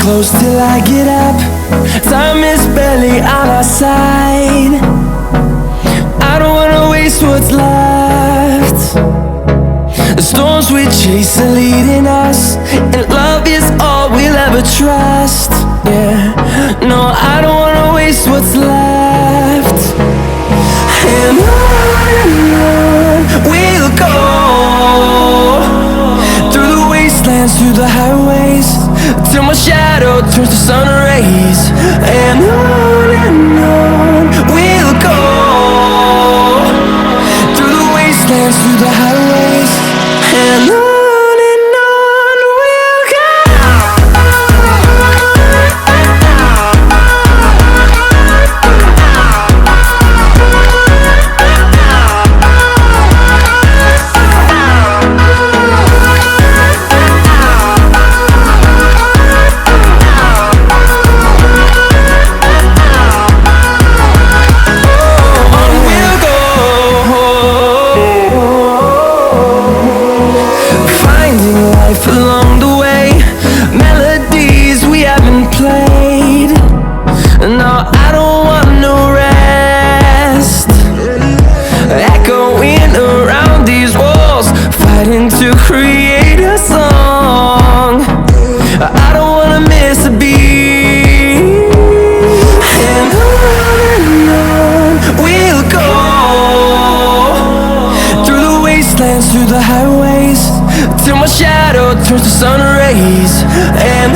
close till I get up. Time is barely on our side. I don't wanna waste what's left. The storms we chase are leading us, and love is all we'll ever trust. Yeah, no, I don't wanna waste what's left. And on we'll go, through the wastelands, through the highways, till my shadow turns to sun rays. And on we'll go, through the wastelands, through the highways, and on. Along the way, melodies we haven't played. No, I don't want no rest. Echoing around these walls, fighting to create a song. I don't wanna miss a beat. And on we'll go, through the wastelands, through the highways, till my shadow turns to sun rays. And